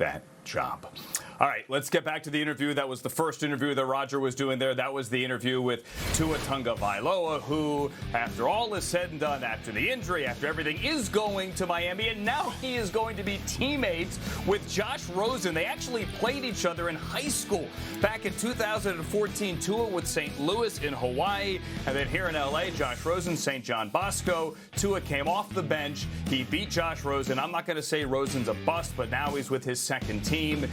that job. All right, let's get back to the interview. That was the first interview that Roger was doing there. That was the interview with Tua Tagovailoa, who, after all is said and done, after the injury, after everything, is going to Miami, and now he is going to be teammates with Josh Rosen. They actually played each other in high school back in 2014. Tua with St. Louis in Hawaii, and then here in L.A., Josh Rosen, St. John Bosco. Tua came off the bench. He beat Josh Rosen. I'm not going to say Rosen's a bust, but now he's with his second team.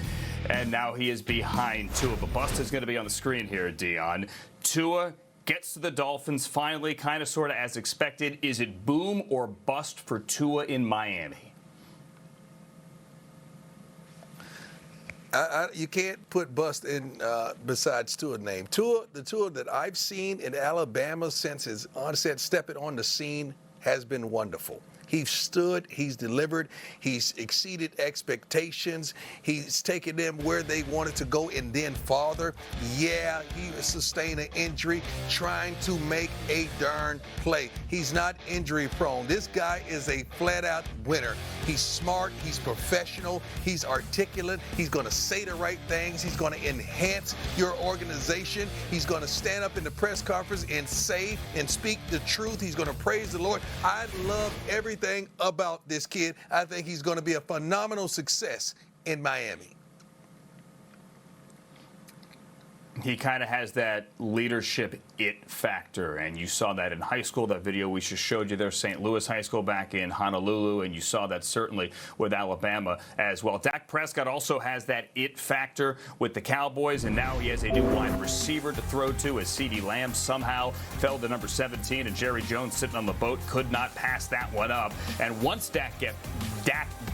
And now he is behind Tua. But bust is going to be on the screen here, Deion. Tua gets to the Dolphins finally, kind of sort of as expected. Is it boom or bust for Tua in Miami? You can't put bust in besides Tua's name. The Tua that I've seen in Alabama since his onset, stepping on the scene, has been wonderful. He's stood, he's delivered, he's exceeded expectations, he's taken them where they wanted to go and then farther. Yeah, he sustained an injury trying to make a darn play. He's not injury prone. This guy is a flat out winner. He's smart, he's professional, he's articulate, he's going to say the right things, he's going to enhance your organization, he's going to stand up in the press conference and say and speak the truth, he's going to praise the Lord. I love everything about this kid. I think he's going to be a phenomenal success in Miami. He kind of has that leadership it factor, and you saw that in high school. That video we just showed you there, St. Louis High School back in Honolulu, and you saw that certainly with Alabama as well. Dak Prescott also has that it factor with the Cowboys, and now he has a new wide receiver to throw to as CeeDee Lamb somehow fell to number 17, and Jerry Jones sitting on the boat could not pass that one up. And once Dak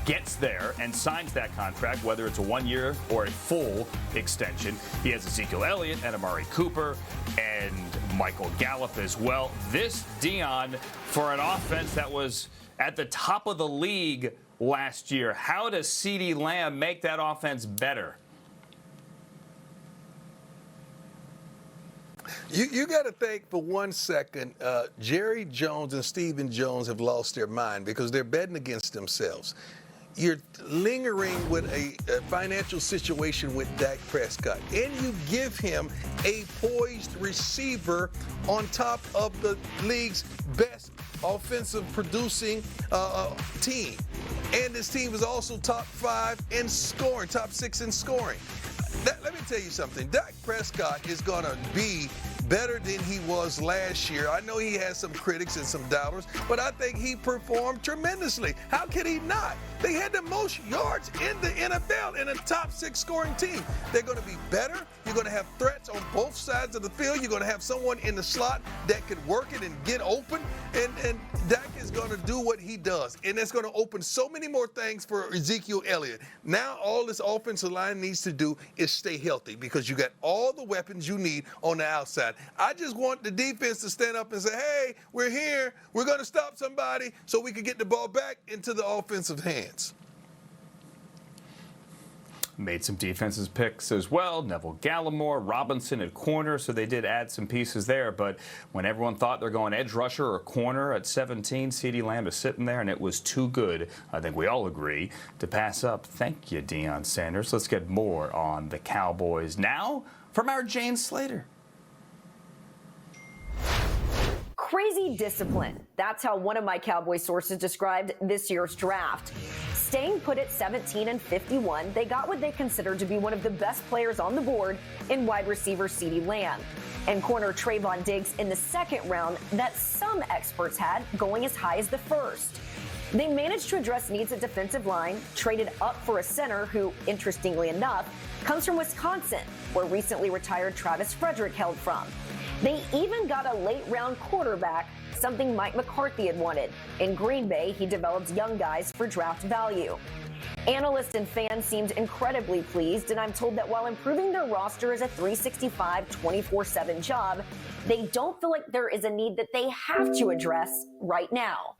gets there and signs that contract, whether it's a 1 year or a full extension, he has Ezekiel Elliott and Amari Cooper and Michael Gallup as well. This, Deion, for an offense that was at the top of the league last year, how does CeeDee Lamb make that offense better? You got to think for 1 second, Jerry Jones and Stephen Jones have lost their mind because they're betting against themselves. You're lingering with a financial situation with Dak Prescott, and you give him a poised receiver on top of the league's best offensive producing team. And this team is also top 5 in scoring, top 6 in scoring. Let me tell you something. Dak Prescott is going to be better than he was last year. I know he has some critics and some doubters, but I think he performed tremendously. How could he not? They had the most yards in the NFL in a top 6 scoring team. They're going to be better. You're going to have threats on both sides of the field. You're going to have someone in the slot that can work it and get open. And Dak is going to do what he does. And it's going to open so many more things for Ezekiel Elliott. Now all this offensive line needs to do is stay healthy because you got all the weapons you need on the outside. I just want the defense to stand up and say, hey, we're here. We're going to stop somebody so we can get the ball back into the offensive hands. Made some defensive picks as well. Neville Gallimore, Robinson at corner, so they did add some pieces there. But when everyone thought they're going edge rusher or corner at 17, CeeDee Lamb is sitting there, and it was too good, I think we all agree, to pass up. Thank you, Deion Sanders. Let's get more on the Cowboys now from our Jane Slater. Crazy discipline. That's how one of my Cowboys sources described this year's draft. Staying put at 17 and 51, they got what they considered to be one of the best players on the board in wide receiver CeeDee Lamb and corner Trayvon Diggs in the second round that some experts had going as high as the first. They managed to address needs at defensive line, traded up for a center who, interestingly enough, comes from Wisconsin, where recently retired Travis Frederick held from. They even got a late-round quarterback, something Mike McCarthy had wanted. In Green Bay, he developed young guys for draft value. Analysts and fans seemed incredibly pleased, and I'm told that while improving their roster is a 365, 24/7 job, they don't feel like there is a need that they have to address right now.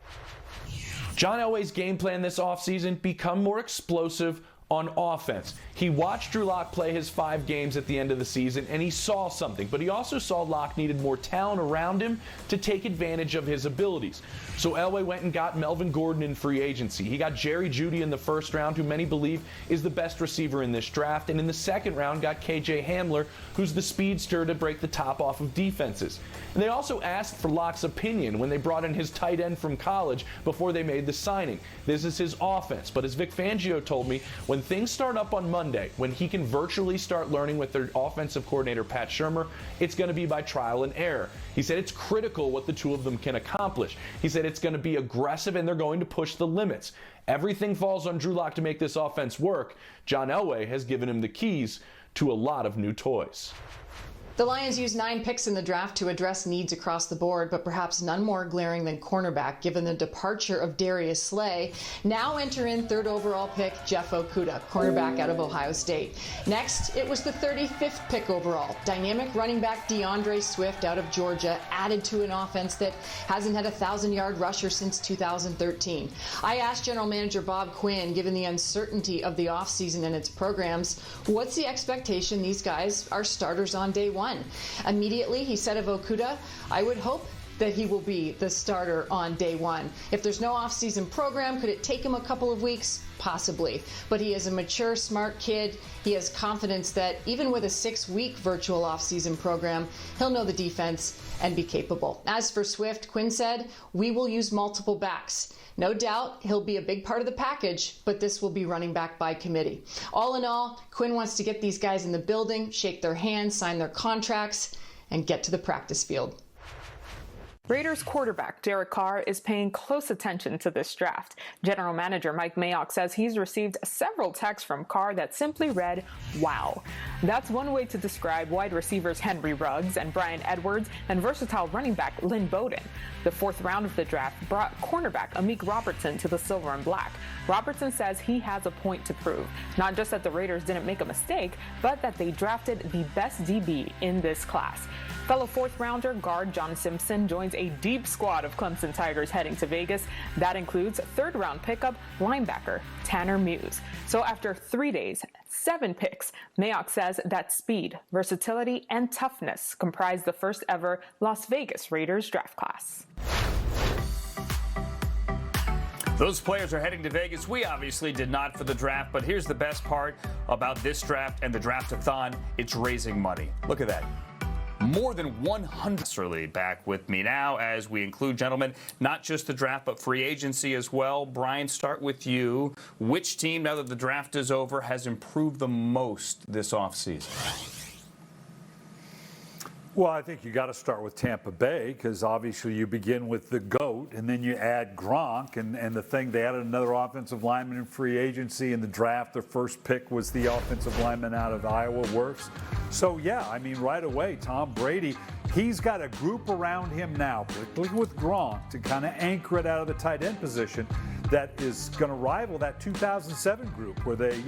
John Elway's game plan this offseason: become more explosive on offense. He watched Drew Lock play his 5 games at the end of the season, and he saw something. But he also saw Lock needed more talent around him to take advantage of his abilities. So Elway went and got Melvin Gordon in free agency. He got Jerry Jeudy in the first round, who many believe is the best receiver in this draft. And in the second round, got KJ Hamler, who's the speedster to break the top off of defenses. And they also asked for Lock's opinion when they brought in his tight end from college before they made the signing. This is his offense. But as Vic Fangio told me, when things start up on Monday, when he can virtually start learning with their offensive coordinator, Pat Shurmur, it's going to be by trial and error. He said it's critical what the two of them can accomplish. He said it's going to be aggressive and they're going to push the limits. Everything falls on Drew Lock to make this offense work. John Elway has given him the keys to a lot of new toys. The Lions used 9 picks in the draft to address needs across the board, but perhaps none more glaring than cornerback, given the departure of Darius Slay. Now enter in 3rd overall pick Jeff Okudah, cornerback out of Ohio State. Next, it was the 35th pick overall. Dynamic running back DeAndre Swift out of Georgia, added to an offense that hasn't had a 1,000-yard rusher since 2013. I asked General Manager Bob Quinn, given the uncertainty of the offseason and its programs, what's the expectation these guys are starters on day one? Immediately, he said of Okudah, I would hope that he will be the starter on day one. If there's no offseason program, could it take him a couple of weeks? Possibly. But he is a mature, smart kid. He has confidence that even with a 6-week virtual offseason program, he'll know the defense and be capable. As for Swift, Quinn said, we will use multiple backs. No doubt he'll be a big part of the package, but this will be running back by committee. All in all, Quinn wants to get these guys in the building, shake their hands, sign their contracts, and get to the practice field. Raiders quarterback Derek Carr is paying close attention to this draft. General Manager Mike Mayock says he's received several texts from Carr that simply read, wow. That's one way to describe wide receivers Henry Ruggs and Bryan Edwards and versatile running back Lynn Bowden. The 4th round of the draft brought cornerback Amik Robertson to the silver and black. Robertson says he has a point to prove, not just that the Raiders didn't make a mistake, but that they drafted the best DB in this class. Fellow 4th rounder guard John Simpson joins a deep squad of Clemson Tigers heading to Vegas. That includes 3rd round pickup linebacker Tanner Muse. So after 3 days, 7 picks, Mayock says that speed, versatility, and toughness comprise the first ever Las Vegas Raiders draft class. Those players are heading to Vegas. We obviously did not for the draft, but here's the best part about this draft and the draft-a-thon. It's raising money. Look at that. More than 100 back with me now as we include, gentlemen, not just the draft, but free agency as well. Brian, start with you. Which team, now that the draft is over, has improved the most this offseason? Well, I think you got to start with Tampa Bay because obviously you begin with the GOAT and then you add Gronk and the thing, they added another offensive lineman in free agency in the draft. Their first pick was the offensive lineman out of Iowa, Wirfs. So, yeah, I mean, right away, Tom Brady, he's got a group around him now, particularly with Gronk, to kind of anchor it out of the tight end position that is going to rival that 2007 group where they,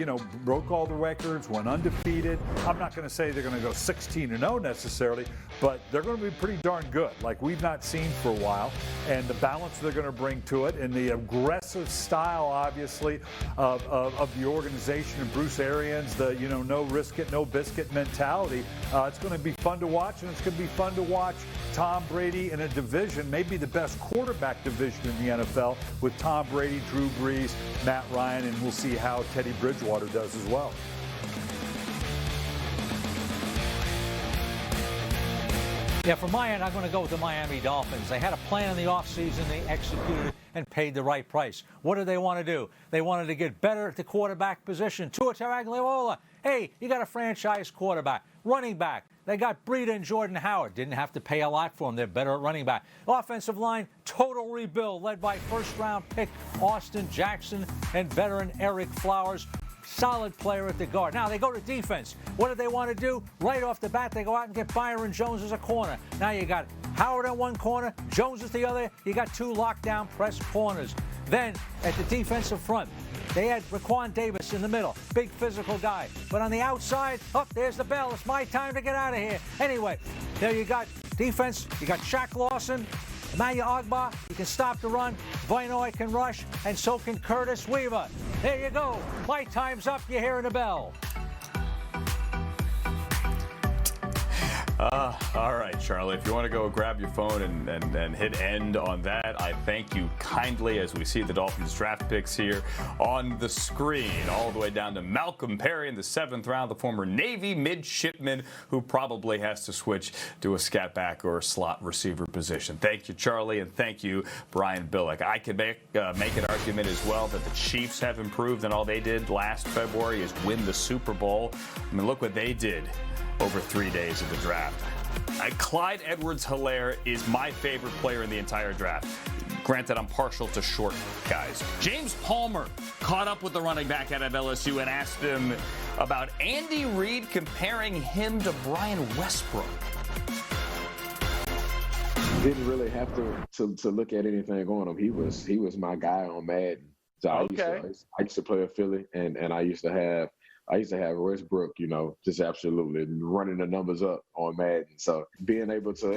broke all the records, went undefeated. I'm not going to say they're going to go 16-0 necessarily, but they're going to be pretty darn good, like we've not seen for a while. And the balance they're going to bring to it and the aggressive style, obviously, of the organization and Bruce Arians, the, no risk it, no biscuit mentality. It's going to be fun to watch, and it's going to be fun to watch Tom Brady in a division, maybe the best quarterback division in the NFL, with Tom Brady, Drew Brees, Matt Ryan, and we'll see how Teddy Bridgewater does as well. Yeah, from my end, I'm going to go with the Miami Dolphins. They had a plan in the offseason. They executed and paid the right price. What did they want to do? They wanted to get better at the quarterback position. Tua Tagovailoa. Hey, you got a franchise quarterback. Running back. They got Breida and Jordan Howard. Didn't have to pay a lot for them. They're better at running back. Offensive line, total rebuild, led by first-round pick Austin Jackson and veteran Eric Flowers. Solid player at the guard. Now they go to defense. What did they want to do? Right off the bat, they go out and get Byron Jones as a corner. Now you got Howard on one corner, Jones is the other. You got 2 lockdown press corners. Then at the defensive front, they had Raquan Davis in the middle, big physical guy. But on the outside, there's the bell. It's my time to get out of here. Anyway, there you got defense. You got Shaq Lawson, Emmanuel Ogbah. He can stop the run. Voinoy can rush, and so can Curtis Weaver. There you go. My time's up. You're hearing the bell. All right, Charlie, if you want to go grab your phone and hit end on that, I thank you kindly as we see the Dolphins draft picks here on the screen, all the way down to Malcolm Perry in the 7th round, the former Navy midshipman who probably has to switch to a scat back or a slot receiver position. Thank you, Charlie, and thank you, Brian Billick. I could make an argument as well that the Chiefs have improved, and all they did last February is win the Super Bowl. I mean, look what they did over 3 days of the draft. Clyde Edwards-Helaire is my favorite player in the entire draft. Granted, I'm partial to short guys. James Palmer caught up with the running back out of LSU and asked him about Andy Reid comparing him to Brian Westbrook. Didn't really have to look at anything on him. He was my guy on Madden. So I used to play a Philly, and I used to have Westbrook, just absolutely running the numbers up on Madden. So being able to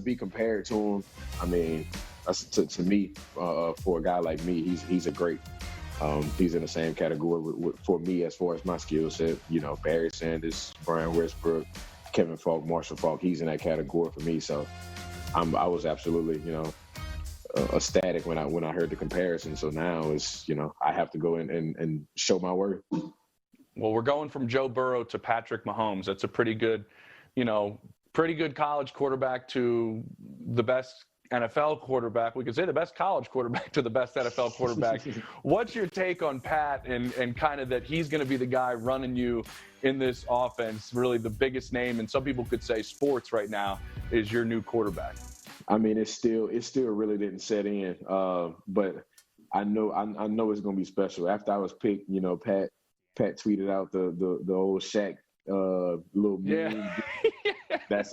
be compared to him, I mean, to me, for a guy like me, he's a great. He's in the same category for me as far as my skill set. Barry Sanders, Brian Westbrook, Kevin Falk, Marshall Falk. He's in that category for me. So I was absolutely, ecstatic when I heard the comparison. So now it's, I have to go in and show my worth. Well, we're going from Joe Burrow to Patrick Mahomes. That's a pretty good college quarterback to the best NFL quarterback. We could say the best college quarterback to the best NFL quarterback. What's your take on Pat and kind of that he's going to be the guy running you in this offense, really the biggest name, and some people could say sports right now, is your new quarterback? I mean, it still really didn't set in, but I know it's gonna be special. After I was picked, Pat tweeted out the old Shaq little meme. Yeah. That's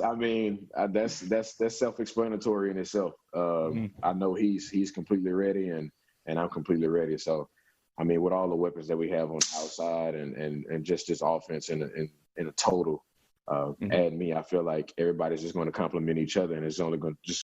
self-explanatory in itself. I know he's completely ready, and I'm completely ready. So, I mean, with all the weapons that we have on the outside and just this offense in a total. And me, I feel like everybody's just going to complement each other, and it's only going to just